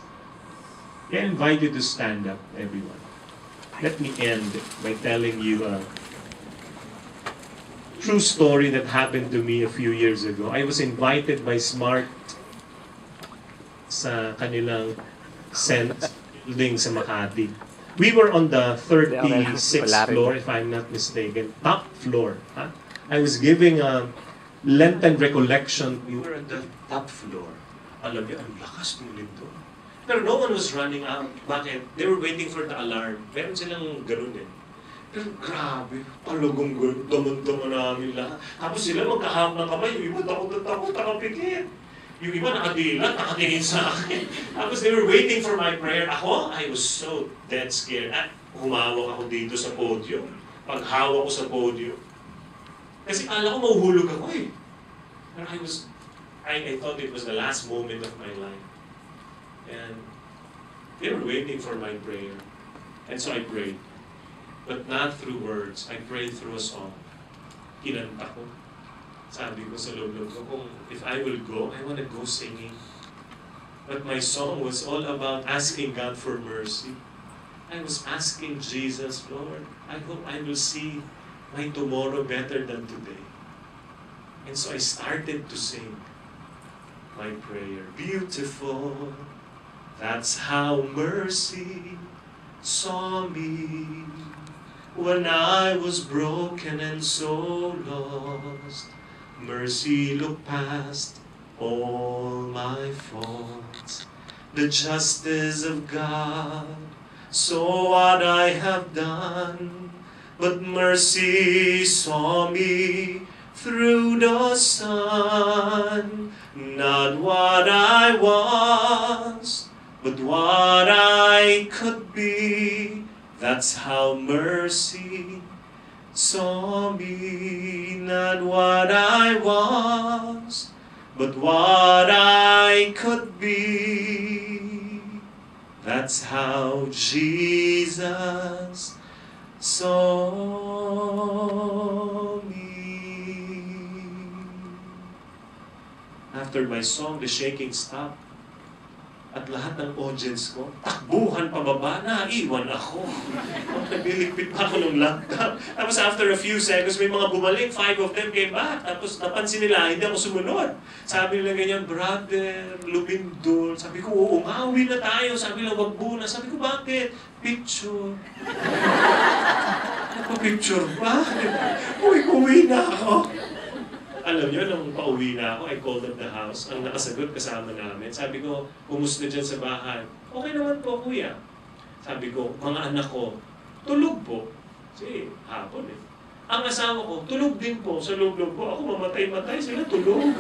I invite you to stand up, everyone. Let me end by telling you a true story that happened to me a few years ago. I was invited by Smart sa kanilang Cent building sa Makati. We were on the 36th floor, if I'm not mistaken. Top floor. Huh? I was giving a Lenten recollection. We were on the top floor. Alam niyo, ang lakas ng lindol. Pero no one was running out. Bakit? They were waiting for the alarm. Meron silang ganun eh. Pero grabe, palugong gano'n, daman-daman namin lahat. Tapos sila magkahawak ng kamay, yung iba takot na takot, nakapikit. Yung iba nakadilat, nakatingin sa akin. Tapos they were waiting for my prayer. Ako, I was so dead scared. Humawak ako dito sa podium. Paghawak ko sa podium. Kasi kala ko mahuhulog ako eh. Pero I thought it was the last moment of my life. And they were waiting for my prayer. And so I prayed. But not through words. I prayed through a song. Kinanta ko. Sabi ko sa loob-loob ko, kung if I will go, I want to go singing. But my song was all about asking God for mercy. I was asking Jesus, Lord, I hope I will see my tomorrow better than today. And so I started to sing my prayer. Beautiful, that's how mercy saw me when I was broken and so lost. Mercy looked past all my faults. The justice of God saw what I have done, but mercy saw me through the sun. Not what I was, but what I could be. That's how mercy saw me. Not what I was, but what I could be. That's how Jesus saw me. After my song, the shaking stopped. At lahat ng audience ko, takbuhan pababa, naiwan ako. Nagliligpit pa ako ng laptop. Tapos after a few seconds, may mga bumalik, 5 of them came back. Tapos napansin nila, hindi ako sumunod. Sabi nila ganyan, brother, lumindol. Sabi ko, oo, umawi na tayo. Sabi nila, wag muna. Sabi ko, bakit? Picture. Nagpa-picture pa? Uwi na ako. Alam niyo, nung pauwi na ako, I called up the house. Ang nakasagot kasama namin. Sabi ko, kumusta dyan sa bahay? Okay naman po, kuya. Sabi ko, mga anak ko, tulog po. Kasi hapon eh. Ang asawa ko, tulog din po sa loob-loob ko. Ako mamatay-matay, sila tulog.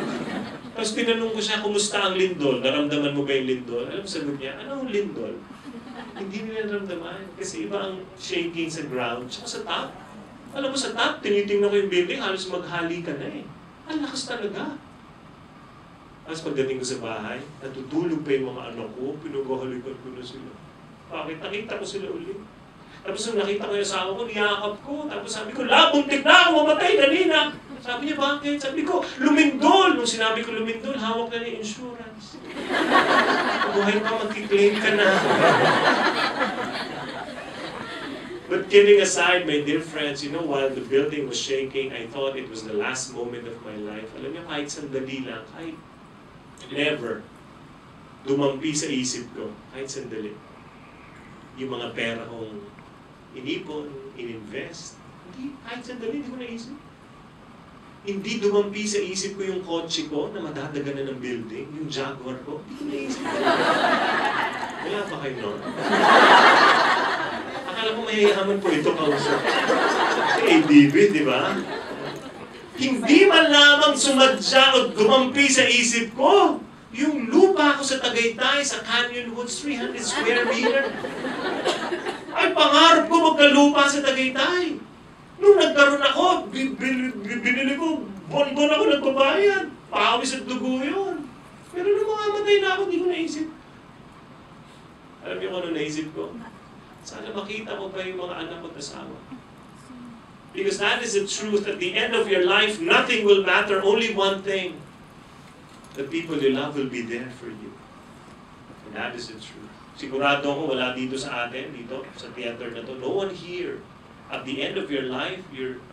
Tapos tinanong ko siya, kumusta ang lindol? Naramdaman mo ba yung lindol? Alam mo, sagot niya, ano ang lindol? Hindi nila naramdaman. Kasi iba ang shaking sa ground, tsaka sa top. Alam mo, sa top, tinitingnan ko yung building, halos maghali ka na eh. Ang lakas talaga. Tapos pagdating ko sa bahay, natutulog pa yung mga anak ko, pinagahalikan ko na sila. Bakit? Nakita ko sila ulit. Tapos nung nakita ko yung asawa ko, niyakap ko. Tapos sabi ko, buntik na ako, mamatay, dali na. Sabi niya, bakit? Sabi ko, lumindol. Nung sinabi ko lumindol, hawak na ni insurance. Buhay pa, mag-claim ka na. But kidding aside, my dear friends, you know, while the building was shaking, I thought it was the last moment of my life. Alam niyo, kahit sandali lang, kahit never dumampi sa isip ko, kahit sandali. Yung mga pera kong inipon, ininvest, hindi, kahit sandali, hindi ko naisip. Hindi dumampi sa isip ko yung kotse ko na madadaganan ng building, yung Jaguar ko, hindi ko naisip. Wala pa kayo nun? Akala ko mayayaman po ito kausap. ADB, di ba? Hindi man lamang sumadya o dumampi sa isip ko. Yung lupa ko sa Tagaytay, sa Canyon Woods, 300 square meter. Ay, pangarap ko magkalupa sa Tagaytay. Nung nagkaroon ako, binili ko, bon-bon ako nagbabayad. Pawis at dugo yun. Pero nung makamatay na ako, hindi ko naisip. Alam niyo kung ano naisip ko? Sana makita ko pa yung mga anak at asawa. Because that is the truth. At the end of your life, nothing will matter. Only one thing. The people you love will be there for you. And that is the truth. Sigurado ako wala dito sa atin, dito sa theater na to. No one here. At the end of your life, you're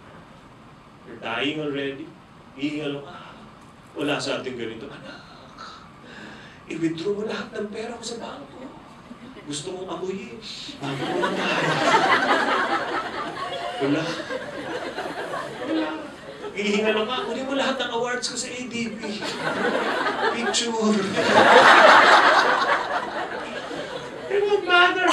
dying already. Hihingal ka. Wala sa ating ganito. Anak, i-withdraw mo lahat ng pera ko sa bangko. Gusto mong amuyin. Bago mo na tayo. Wala. Hihingal ka. Kunin mo lahat ng awards ko sa ADB. picture. It won't matter.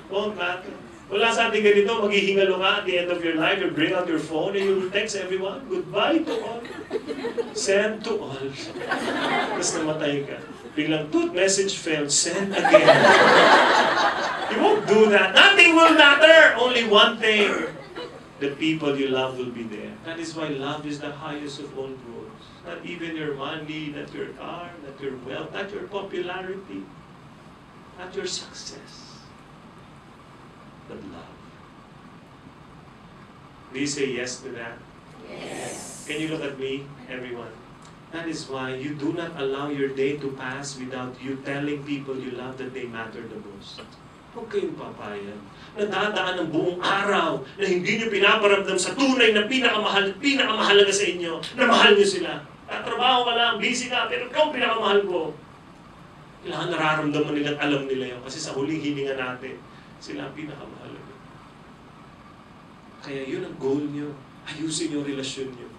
Won't matter. Wala sa ating ganito, maghihingalo ka at the end of your life, you bring out your phone and you will text everyone, goodbye to all. Send to all. Tapos namatay ka. Biglang, message failed, send again. You won't do that. Nothing will matter. Only one thing. The people you love will be there. That is why love is the highest of all goals. Not even your money, not your car, not your wealth, not your popularity, not your success. But love. Do you say yes to that? Yes. Can you look at me, everyone? That is why you do not allow your day to pass without you telling people you love that they matter the most. Huwag kayong papayag. Nadadaan ng buong araw na hindi nyo pinaparamdam sa tunay na pinakamahalaga sa inyo, na mahal nyo sila. Tatrabaho ka lang, busy ka, pero ikaw pinakamahal ko. Kailangan nararamdaman nila at alam nila yun. Kasi sa huling hininga natin, sila ang pinakamahalaga. Kaya yun ang goal nyo. Ayusin yung relasyon nyo.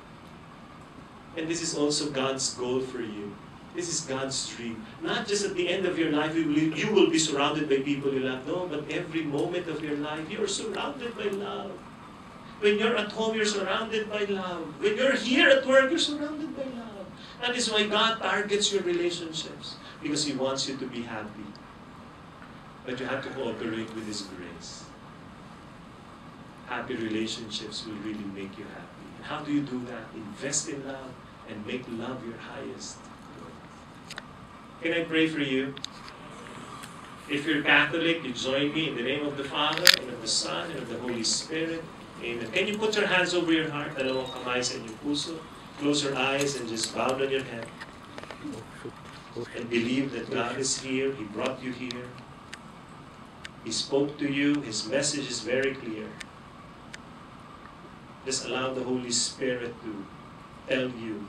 And this is also God's goal for you. This is God's dream. Not just at the end of your life, you will be surrounded by people you love. No, but every moment of your life, you are surrounded by love. When you're at home, you're surrounded by love. When you're here at work, you're surrounded by love. That is why God targets your relationships. Because He wants you to be happy. But you have to cooperate with His grace. Happy relationships will really make you happy. And how do you do that? Invest in love and make love your highest goal. Can I pray for you? If you're Catholic, you join me in the name of the Father, and of the Son, and of the Holy Spirit. Amen. Can you put your hands over your heart? Dalawang kamay sa inyong puso. Close your eyes and just bow down your head. And believe that God is here. He brought you here. He spoke to you. His message is very clear. Just allow the Holy Spirit to tell you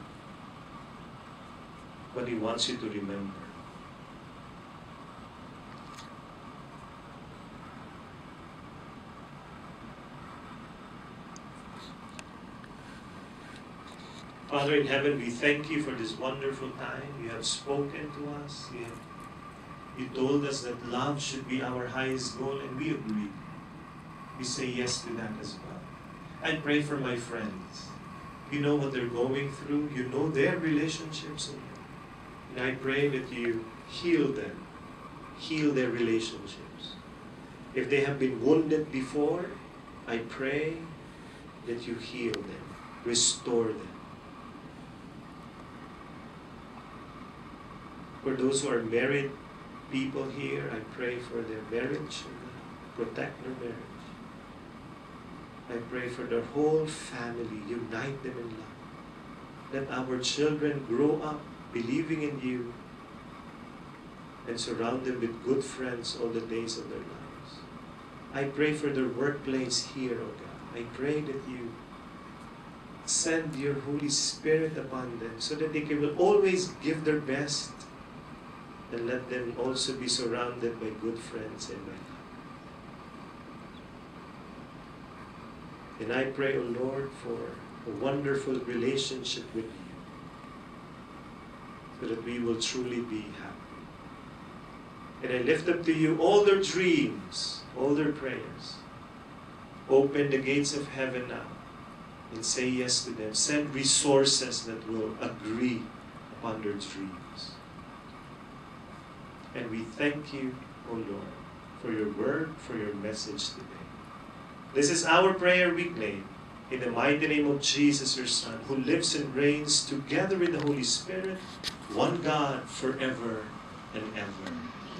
what He wants you to remember. Father in heaven, we thank you for this wonderful time. You have spoken to us. You told us that love should be our highest goal, and we agree. We say yes to that as well. I pray for my friends. You know what they're going through. You know their relationships. And I pray that you heal them. Heal their relationships. If they have been wounded before, I pray that you heal them. Restore them. For those who are married people here, I pray for their marriage. Protect their marriage. I pray for their whole family. Unite them in love. Let our children grow up believing in you and surround them with good friends all the days of their lives. I pray for their workplace here, O God. I pray that you send your Holy Spirit upon them so that they will always give their best, and let them also be surrounded by good friends and by love. And I pray, O Lord, for a wonderful relationship with you, so that we will truly be happy. And I lift up to you all their dreams, all their prayers. Open the gates of heaven now and say yes to them. Send resources that will agree upon their dreams. And we thank you, O Lord, for your word, for your message today. This is our prayer we claim in the mighty name of Jesus, your Son, who lives and reigns together with the Holy Spirit, one God, forever and ever.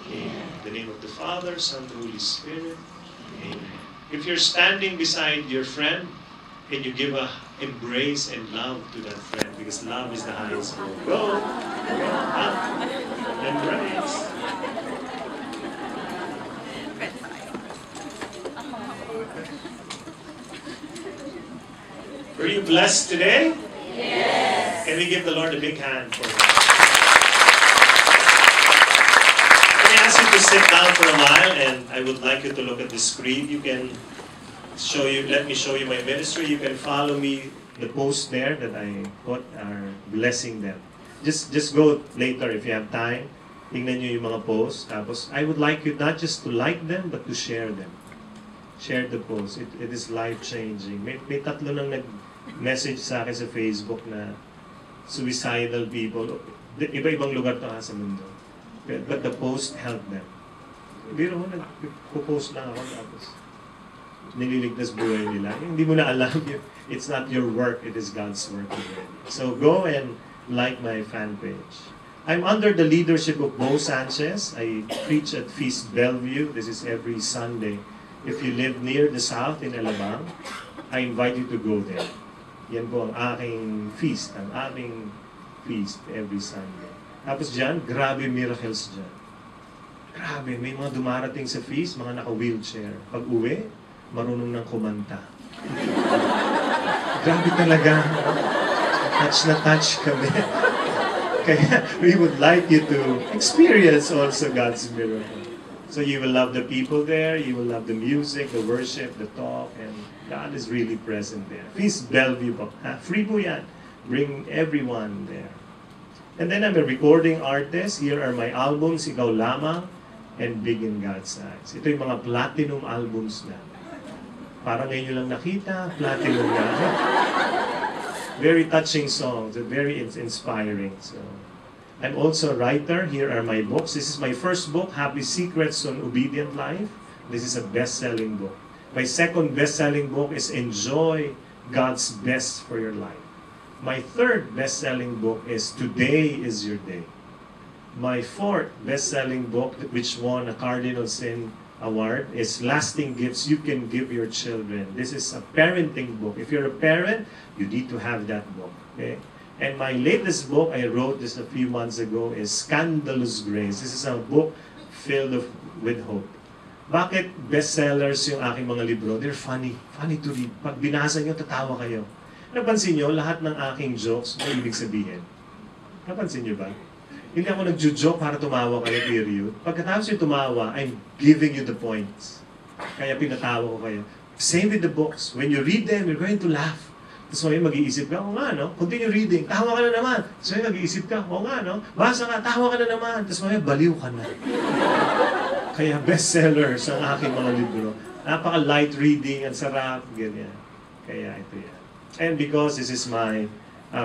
Amen. In the name of the Father, Son, and Holy Spirit. Amen. If you're standing beside your friend, can you give a embrace and love to that friend? Because love is the highest goal. Go! Hug. Embrace. Were you blessed today? Yes. Can we give the Lord a big hand for that? Can I ask you to sit down for a while, and I would like you to look at the screen. You can let me show you my ministry. You can follow me, the post there that I put are blessing them. Just go later if you have time. Tingnan nyo yung mga posts. Tapos, I would like you not just to like them, but to share them. Share the post. It is life-changing. May tatlo nang nag-message sa akin sa Facebook na suicidal people. Iba-ibang lugar to sa mundo. But the post helped them. Biro mo, nag-post lang ako. Tapos, nililigtas buhay nila. Hindi mo na alam yun. It's not your work, it is God's work already. So go and like my fan page. I'm under the leadership of Bo Sanchez. I preach at Feast Bellevue. This is every Sunday. If you live near the south in Alabang, I invite you to go there. Yan po ang aking feast, ang aming feast every Sunday. Tapos dyan, grabe miracles dyan. Grabe, may mga dumarating sa feast, mga naka-wheelchair. Pag uwi, marunong ng kumanta. Grabe talaga. Touch na touch kami. Kaya we would like you to experience also God's miracle. So you will love the people there, you will love the music, the worship, the talk, and God is really present there. Feast Bellevue po. Free po yan. Bring everyone there. And then I'm a recording artist. Here are my albums, Ikaw Lamang, and Big in God's Eyes. Ito yung mga platinum albums na. Parang ngayon nyo lang nakita, platinum na. Very touching songs, very inspiring. So, I'm also a writer. Here are my books. This is my first book, Happy Secrets on Obedient Life. This is a best-selling book. My second best-selling book is Enjoy God's Best for Your Life. My third best-selling book is Today is Your Day. My fourth best-selling book, which won a Cardinal Sin Award, is Lasting Gifts You Can Give Your Children. This is a parenting book. If you're a parent, you need to have that book. Okay? And my latest book, I wrote this a few months ago, is Scandalous Grace. This is a book filled with hope. Bakit bestsellers yung aking mga libro? They're funny. Funny to read. Pag binasa nyo, tatawa kayo. Napansin nyo, lahat ng aking jokes, may ibig sabihin. Napansin nyo ba? Hindi ako nagjo-joke para tumawa kayo, period. Pagkatapos yung tumawa, I'm giving you the points. Kaya pinatawa ko kayo. Same with the books. When you read them, you're going to laugh. Tapos ngayon mag-iisip ka, o nga, no? Continue reading, tawa ka na naman. Tapos ngayon mag-iisip ka, o nga, no? Basa ka, tawa ka na naman. Tapos ngayon, baliw ka na. Kaya bestsellers ang aking mga libro. Napaka-light reading, ang sarap, ganyan. Kaya ito yan. And because this is my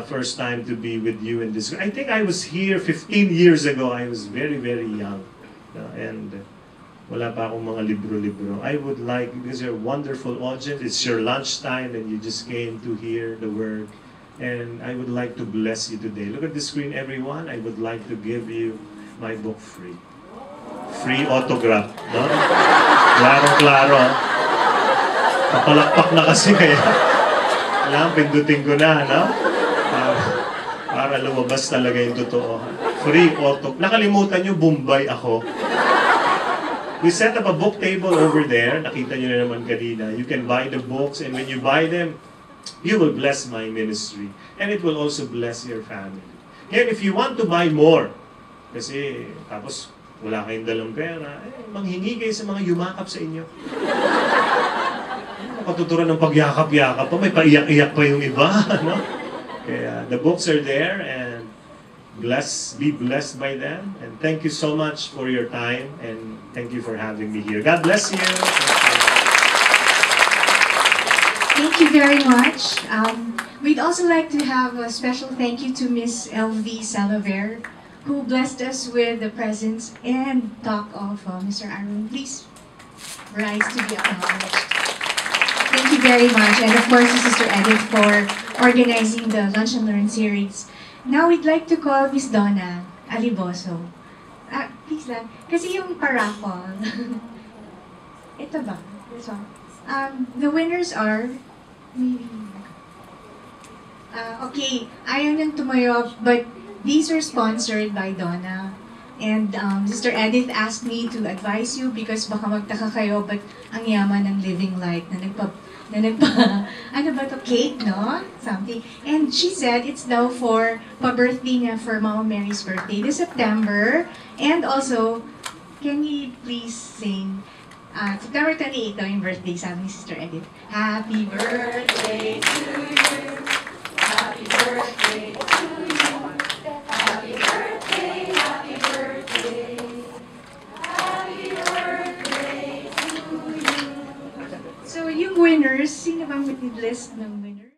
first time to be with you in this. I think I was here 15 years ago. I was very, very young. And wala pa akong mga libro-libro. I would like, because you're a wonderful audience, it's your lunchtime and you just came to hear the word. And I would like to bless you today. Look at the screen, everyone. I would like to give you my book free. Free autograph. No? Klaro-klaro. Kapalakpak na kasi kaya. Alam, pindutin ko na, no? Para lumabas talaga yung totoo. Free auto. Nakalimutan nyo, Bombay ako. We set up a book table over there. Nakita nyo na naman kanina. You can buy the books, and when you buy them, you will bless my ministry. And it will also bless your family. And if you want to buy more, kasi tapos wala kayong dalang pera, manghingi kayo sa mga yumakap sa inyo. Patuturan ng pagyakap-yakap pa, may paiyak-iyak pa yung iba. No? Kaya the books are there, and be blessed by them. And thank you so much for your time, and thank you for having me here. God bless you. Thank you very much. We'd also like to have a special thank you to Miss LV Salaver, who blessed us with the presence and talk of Mr. Aaron. Please rise to be acknowledged. Thank you very much. And of course, to Sister Edith for organizing the Lunch and Learn series. Now we'd like to call Miss Donna Aliboso. Please lang. Kasi yung paraffol. Ito ba? This one. The winners are... okay, ayaw niyang tumayo, but these are sponsored by Donna. And Sister Edith asked me to advise you because baka magtaka kayo, but ang yaman ng Living Light na ano ba to, cake, no? Something. And she said it's daw for pa-birthday niya for Mama Mary's birthday this September. And also, can you please sing September 28 daw yung birthday, sabi ni Sister Edith. Happy birthday to you. Happy birthday to you. So, yung winners, sino bang may list ng